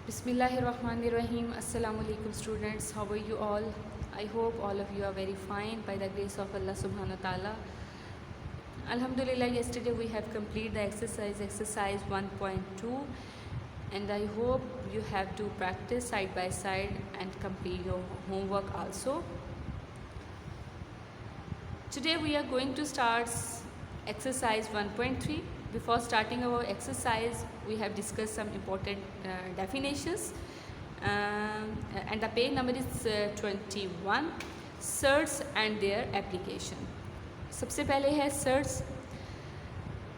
Bismillahirrahmanirrahim. Assalamu alaikum students. How are you all? I hope all of you are very fine by the grace of Allah subhanahu wa ta'ala. Alhamdulillah, yesterday we have completed the exercise 1.2, and I hope you have to practice side by side and complete your homework also. Today we are going to start exercise 1.3. Before starting our exercise, we have discussed some important definitions, and the page number is 21, SERTs and their application. सबसे पहले है SERTs.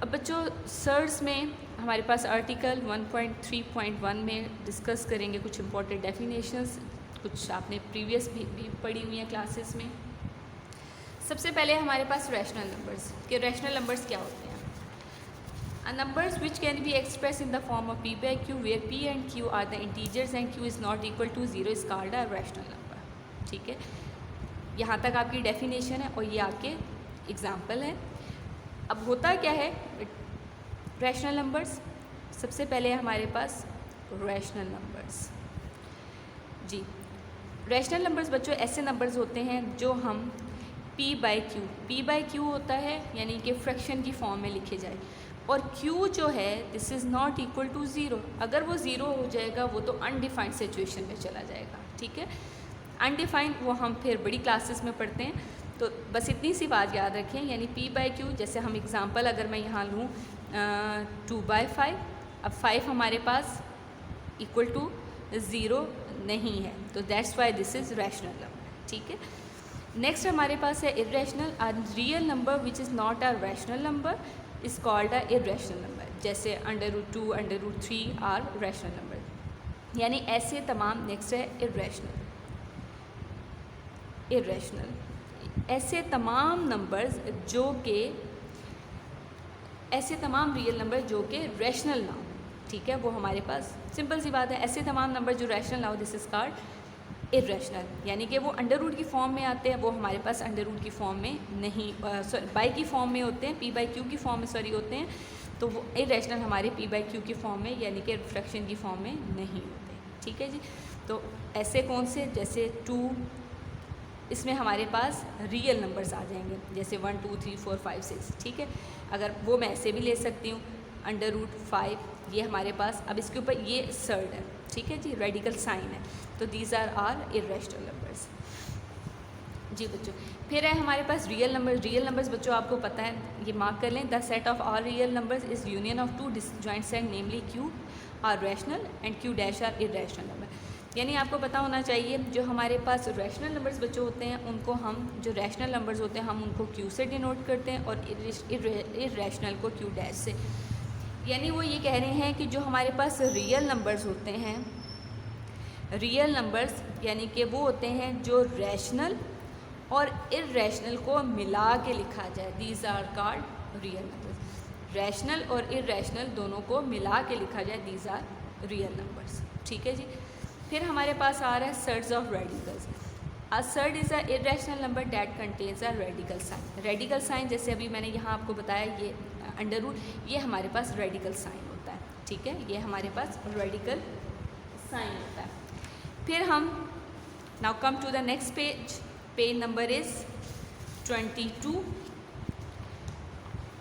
अब बच्चों SERTs में हमारे पास article 1.3.1 में discuss करेंगे कुछ इम्पोर्टेंट डेफिनेशंस, कुछ आपने प्रीवियस भी पढ़ी हुई हैं क्लासेस में. सबसे पहले हमारे पास रैशनल नंबर्स के रैशनल नंबर्स क्या होते हैं. Numbers which can be expressed in the form of p by q, where p and q are the integers and q is not equal to 0 is called a rational number. ठीक है, यहाँ तक आपकी definition है और ये आपके example है. अब होता क्या है रैशनल नंबर्स. सबसे पहले हमारे पास रैशनल नंबर्स. जी, रैशनल नंबर्स बच्चों ऐसे नंबर्स होते हैं जो हम p बाई क्यू होता है, यानी कि फ्रैक्शन की फॉर्म में लिखे जाए, और q जो है this is not equal to zero. अगर वो ज़ीरो हो जाएगा वो तो अनडिफाइंड सिचुएशन में चला जाएगा. ठीक है, अनडिफाइंड वो हम फिर बड़ी क्लासेस में पढ़ते हैं. तो बस इतनी सी बात याद रखें, यानी p बाई क्यू. जैसे हम एग्जांपल अगर मैं यहाँ लूँ 2/5, अब 5 हमारे पास इक्वल टू ज़ीरो नहीं है, तो that's why this is rational number. ठीक है, नेक्स्ट हमारे पास है irrational. A real number which is not a rational number is called a irrational number. जैसे √2, √3 आर रैशनल नंबर, यानी ऐसे तमाम. नेक्स्ट है इर्रेशनल. ऐसे तमाम नंबर्स जो कि ऐसे तमाम रियल नंबर जो कि रैशनल ना हो. ठीक है, वो हमारे पास सिंपल सी बात है. ऐसे तमाम नंबर जो रैशनल ना हो दिस इज़ कॉल्ड इर्रेशनल, यानी कि वो अंडर रूट की फॉर्म में आते हैं, वो हमारे पास अंडर रूट की फॉर्म में नहीं, बाई की फॉर्म में होते हैं, p बाई क्यू की फॉर्म में होते हैं. तो वो इर्रेशनल हमारे p बाई क्यू की फॉर्म में यानी कि फ्रैक्शन की फॉर्म में नहीं होते. ठीक है जी, तो ऐसे कौन से, जैसे 2, इसमें हमारे पास रियल नंबर्स आ जाएंगे, जैसे 1 2 3 4 5 6. ठीक है, अगर वो मैं ऐसे भी ले सकती हूँ √5, ये हमारे पास. अब इसके ऊपर ये सर्ड है. ठीक है जी, रेडिकल साइन है, तो दीज आर इर्रेशनल नंबर्स. जी बच्चों, फिर है हमारे पास रियल नंबर. रियल नंबर्स बच्चों आपको पता है, ये मार्क कर लें. The set of all real numbers is union of two disjoint set, namely q are rational and q dash are irrational number. यानी आपको पता होना चाहिए जो हमारे पास रैशनल नंबर्स बच्चों होते हैं उनको हम, जो रैशनल नंबर्स होते हैं हम उनको q से डिनोट करते हैं और इर्रेशनल को q डैश से. यानी वो ये कह रहे हैं कि जो हमारे पास रियल नंबर्स होते हैं, रियल नंबर्स यानी कि वो होते हैं जो रैशनल और इर्रेशनल को मिला के लिखा जाए, these are called real numbers. Rational और इर्रेशनल दोनों को मिला के लिखा जाए, दीज आर रियल नंबर्स. ठीक है जी, फिर हमारे पास आ रहा है surds of radicals. A surd is a irrational number that contains a radical sign. Radical sign जैसे अभी मैंने यहाँ आपको बताया, ये अंडर रूट, ये हमारे पास रेडिकल साइन होता है. ठीक है, ये हमारे पास रेडिकल साइन होता है. फिर हम now come to the next page. Page number is 22.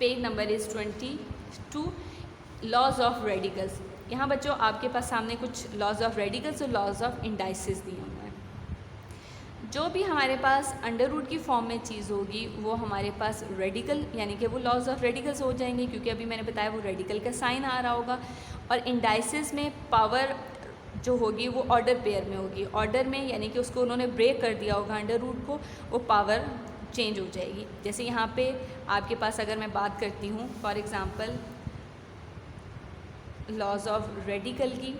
Page number is 22, laws of radicals. यहाँ बच्चों आपके पास सामने कुछ लॉज ऑफ रेडिकल्स और लॉज ऑफ इंडाइसिस दिए हुए हैं. जो भी हमारे पास अंडर रूट की फॉर्म में चीज़ होगी वो हमारे पास रेडिकल, यानी कि वो लॉज ऑफ रेडिकल्स हो जाएंगे, क्योंकि अभी मैंने बताया वो रेडिकल का साइन आ रहा होगा. और इंडाइसिस में पावर जो होगी वो ऑर्डर पेयर में होगी. ऑर्डर में यानी कि उसको उन्होंने ब्रेक कर दिया होगा अंडर रूट को, वो पावर चेंज हो जाएगी. जैसे यहाँ पे आपके पास अगर मैं बात करती हूँ for example laws of radical की,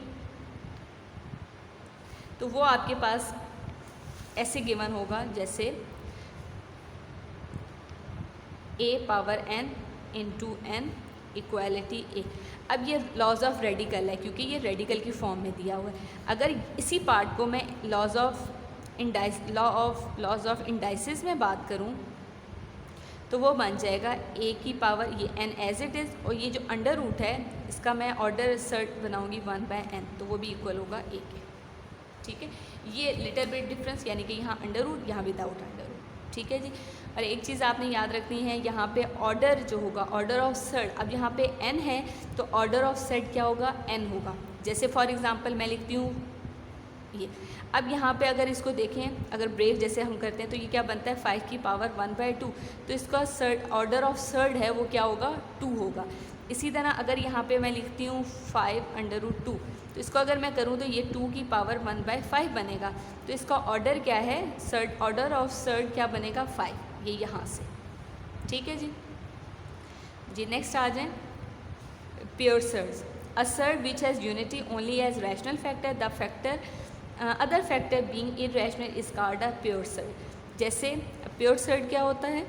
तो वो आपके पास ऐसे गिवन होगा, जैसे a power n into n equality a. अब ये लॉज ऑफ रेडिकल है क्योंकि ये रेडिकल की फॉर्म में दिया हुआ है. अगर इसी पार्ट को मैं लॉज ऑफ इंडाइसिस में बात करूं तो वो बन जाएगा a की पावर ये n एज इट इज़, और ये जो अंडर रूट है इसका मैं ऑर्डर सर्ट बनाऊंगी 1/n, तो वो भी इक्वल होगा a के। ठीक है, ये लिटिल बिट डिफरेंस, यानी कि यहाँ अंडर रूट, यहाँ विदाउट अंडर रूट। ठीक है जी। और एक चीज़ आपने याद रखनी है, यहाँ पे ऑर्डर जो होगा, ऑर्डर ऑफ सर्ट, अब यहाँ पे n है तो ऑर्डर ऑफ सर्ट क्या होगा, n होगा। जैसे फॉर एग्जांपल मैं लिखती हूँ ये, अब यहाँ पे अगर इसको देखें, अगर ब्रेक जैसे हम करते हैं तो ये क्या बनता है 5 की पावर 1/2, तो इसका सर्ट ऑर्डर ऑफ सर्ट है वो क्या होगा 2 होगा। इसी तरह अगर यहाँ पे मैं लिखती हूँ 5/√2, तो इसको अगर मैं करूँ तो ये 2 की पावर 1/5 बनेगा। तो इसका ऑर्डर क्या है, सर्ट, ऑर्डर ऑफ सर्ट क्या बनेगा 5, ये यहाँ से। ठीक है जी। जी नेक्स्ट आ जाएँ, pure surds. A surd which has unity only as rational factor, the factor other factor being irrational is called a pure surd. जैसे प्योर सर्ट क्या होता है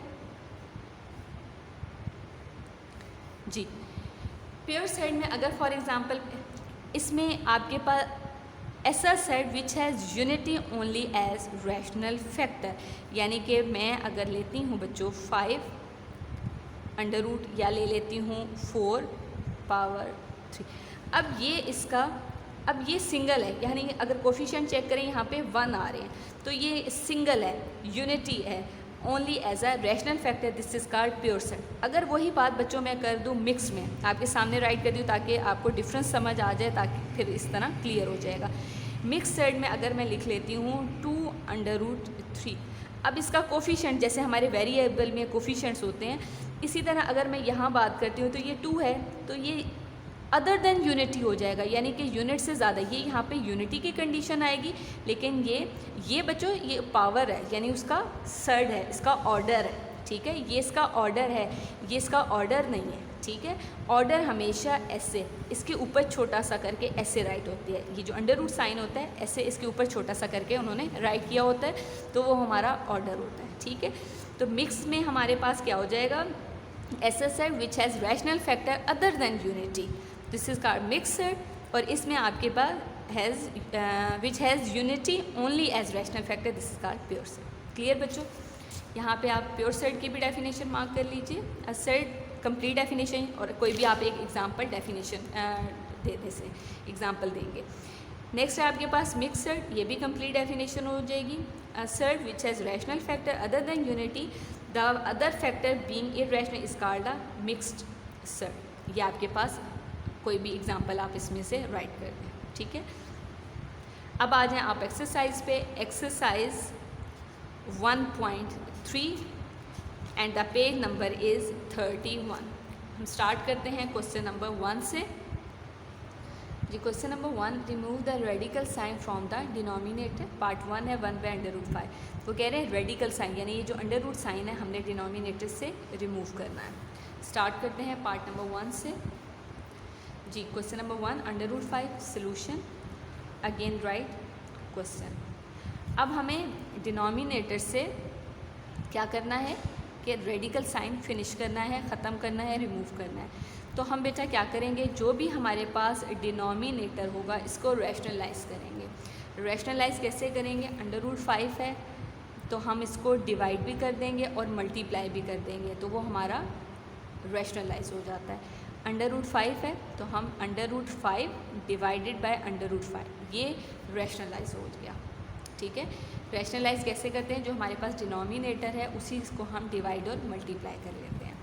जी, प्योर सर्ट में अगर फॉर एग्जांपल इसमें आपके पास ऐसा set which has unity only as rational factor, यानी कि मैं अगर लेती हूँ बच्चों 5√, या ले लेती हूँ 4/3, अब ये इसका, अब ये सिंगल है, यानी अगर कोफिशिएंट चेक करें यहाँ पे 1 आ रहे हैं, तो ये सिंगल है, यूनिटी है, only as a rational factor, this is called pure set. अगर वही बात बच्चों मैं कर दूँ मिक्स में, आपके सामने राइट कर दूँ ताकि आपको डिफरेंस समझ आ जाए, ताकि फिर इस तरह क्लियर हो जाएगा। मिक्स सेट में अगर मैं लिख लेती हूँ 2√3, अब इसका कोफिशिएंट जैसे हमारे वेरिएबल में कोफिशिएंट्स होते हैं, इसी तरह अगर मैं यहाँ बात करती हूँ तो ये 2 है, तो ये अदर देन यूनिटी हो जाएगा, यानी कि यूनिट से ज़्यादा, ये यहाँ पे यूनिटी की कंडीशन आएगी, लेकिन ये बच्चों ये पावर है, यानी उसका सर्ड है, इसका ऑर्डर है। ठीक है, ये इसका ऑर्डर है, ये इसका ऑर्डर नहीं है। ठीक है, ऑर्डर हमेशा ऐसे इसके ऊपर छोटा सा करके ऐसे राइट होती है, ये जो अंडर रूट साइन होता है ऐसे इसके ऊपर छोटा सा करके उन्होंने राइट किया होता है, तो वो हमारा ऑर्डर होता है। ठीक है, तो मिक्स में हमारे पास क्या हो जाएगा, ऐसा set which has rational factor other than unity, this is called mix set. और इसमें आपके पास has which has unity only as rational factor, this is called pure set. Clear बच्चों, यहाँ पे आप प्योर सेट की भी डेफिनेशन मार्क कर लीजिए, अ सेट कंप्लीट डेफिनेशन, और कोई भी आप एक एग्जांपल डेफिनेशन दे से एग्जांपल देंगे। नेक्स्ट है आपके पास मिक्स सेट, ये भी कंप्लीट डेफिनेशन हो जाएगी, a set which has rational factor other than unity, the other factor being irrational is called a mixed set. ये आपके पास कोई भी एग्जांपल आप इसमें से राइट कर दें। ठीक है, अब आ जाएं आप एक्सरसाइज पे। Exercise 1.3 and the page number is 31। हम स्टार्ट करते हैं क्वेश्चन नंबर 1 से। जी question number 1, remove the radical sign from the denominator. Part 1 है 1/√5। वो कह रहे हैं रेडिकल साइन, यानी ये जो अंडर रूट साइन है हमने डिनोमिनेटर से रिमूव करना है। स्टार्ट करते हैं पार्ट नंबर 1 से। जी question number 1, √5 solution. Again right question. अब हमें डिनोमिनेटर से क्या करना है कि रेडिकल साइन फिनिश करना है, ख़त्म करना है, रिमूव करना है। तो हम बेटा क्या करेंगे, जो भी हमारे पास डिनोमिनेटर होगा इसको रैशनलाइज करेंगे। रैशनलाइज कैसे करेंगे, √5 है तो हम इसको डिवाइड भी कर देंगे और मल्टीप्लाई भी कर देंगे, तो वो हमारा रैशनलाइज हो जाता है। √5 है तो हम √5 डिवाइडेड बाय √5, ये रैशनलाइज हो गया। ठीक है, रैशनलाइज कैसे करते हैं, जो हमारे पास डिनोमिनेटर है उसी को हम डिवाइड और मल्टीप्लाई कर लेते हैं।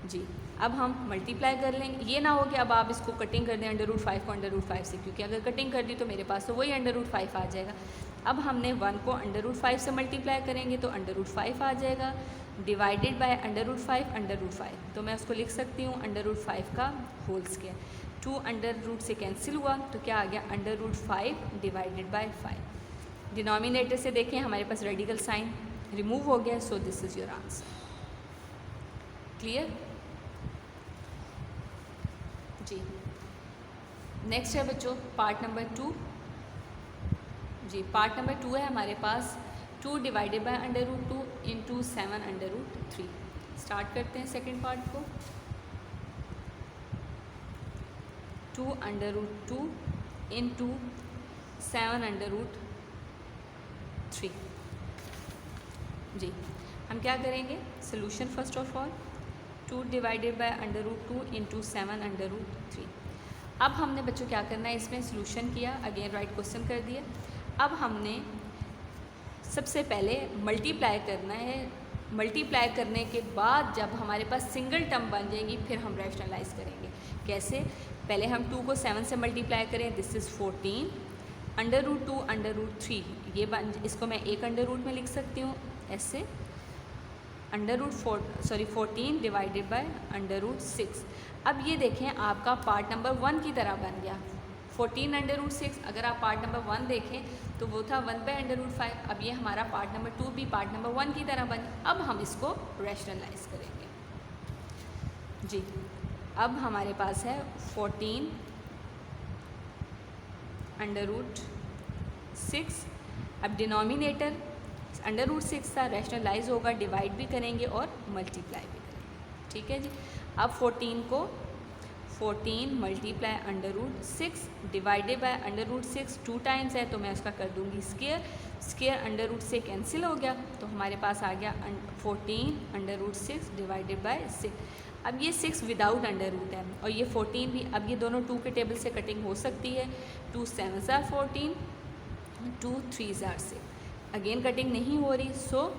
जी अब हम मल्टीप्लाई कर लेंगे, ये ना हो कि अब आप इसको कटिंग कर दें √5 को √5 से, क्योंकि अगर कटिंग कर दी तो मेरे पास तो वही √5 आ जाएगा। अब हमने 1 को √5 से मल्टीप्लाई करेंगे तो √5 आ जाएगा, डिवाइडेड बाय √5, तो मैं उसको लिख सकती हूँ √5 का होल स्क्वायर। 2 अंडर रूट से कैंसिल हुआ तो क्या आ गया, √5 डिवाइडेड बाय 5। डिनोमिनेटर से देखें हमारे पास रेडिकल साइन रिमूव हो गया, so this is your answer. Clear जी। नेक्स्ट है बच्चों पार्ट नंबर 2। जी पार्ट नंबर 2 है हमारे पास 2 डिवाइडेड बाय √2 इंटू 7/√3। स्टार्ट करते हैं सेकेंड पार्ट को। 2/2 इंटू 7/√3। जी हम क्या करेंगे, solution first of all 2 divided by √2 into 7 √3। अब हमने बच्चों क्या करना है, इसमें सोल्यूशन किया, अगेन राइट क्वेश्चन कर दिया। अब हमने सबसे पहले मल्टीप्लाई करना है। मल्टीप्लाई करने के बाद जब हमारे पास सिंगल टर्म बन जाएंगी फिर हम रैशनलाइज करेंगे। कैसे, पहले हम 2 को 7 से मल्टीप्लाई करें, दिस इज़ 14 √2 √3, ये इसको मैं एक अंडर रूट में लिख सकती हूँ ऐसे, √14 डिवाइडेड बाय √6। अब ये देखें आपका पार्ट नंबर 1 की तरह बन गया 14 √6। अगर आप पार्ट नंबर 1 देखें तो वो था 1/√5। अब ये हमारा पार्ट नंबर 2 भी पार्ट नंबर 1 की तरह बन। अब हम इसको रैशनलाइज करेंगे जी। अब हमारे पास है 14 √6। अब डिनोमिनेटर √6 था, रैशनलाइज होगा, डिवाइड भी करेंगे और मल्टीप्लाई भी करेंगे। ठीक है जी। अब 14 को 14 मल्टीप्लाई √6 डिवाइडेड बाय √6 2 टाइम्स है तो मैं उसका कर दूंगी स्क्वायर। स्क्वायर √ से कैंसिल हो गया तो हमारे पास आ गया 14 √6 डिवाइडेड बाय 6। अब ये 6 विदाउट √ है और ये 14 भी। अब ये दोनों 2 के टेबल से कटिंग हो सकती है। 2 7s are 14, 2 3s are 6। Again cutting नहीं हो रही, सो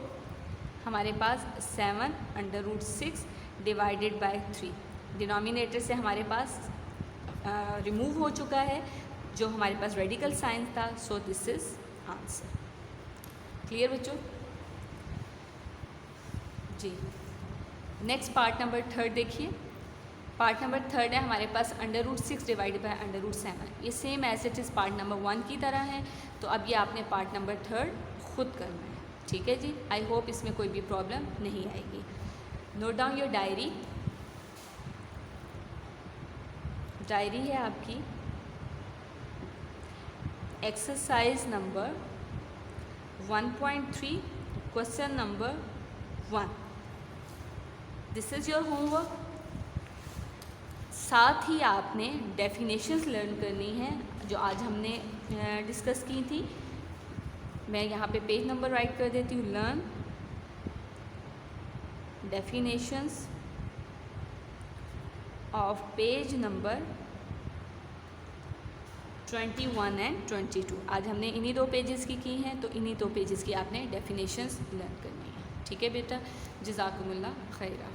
हमारे पास 7 √6 डिवाइडेड बाय 3। डिनोमिनेटर से हमारे पास रिमूव हो चुका है जो हमारे पास रेडिकल साइन था, so this is answer. Clear बच्चों जी। नेक्स्ट पार्ट नंबर 3 देखिए। पार्ट नंबर 3 है हमारे पास √6 डिवाइडेड बाय √7। ये same as it is part number 1 की तरह है, तो अब ये आपने पार्ट नंबर 3 खुद करना है। ठीक है जी। आई होप इसमें कोई भी प्रॉब्लम नहीं आएगी। Note down your diary. Diary है आपकी exercise number 1.3 question number 1। This is your homework. साथ ही आपने डेफिनेशंस लर्न करनी है जो आज हमने डिस्कस की थी। मैं यहाँ पे पेज नंबर राइट कर देती हूँ। Learn definitions of page number 21 and 22। आज हमने इन्हीं 2 पेजेस की हैं, तो इन्हीं 2 पेजेस की आपने डेफिनेशंस लर्न करनी है। ठीक है बेटा, जज़ाकुमुल्लाह खैरा।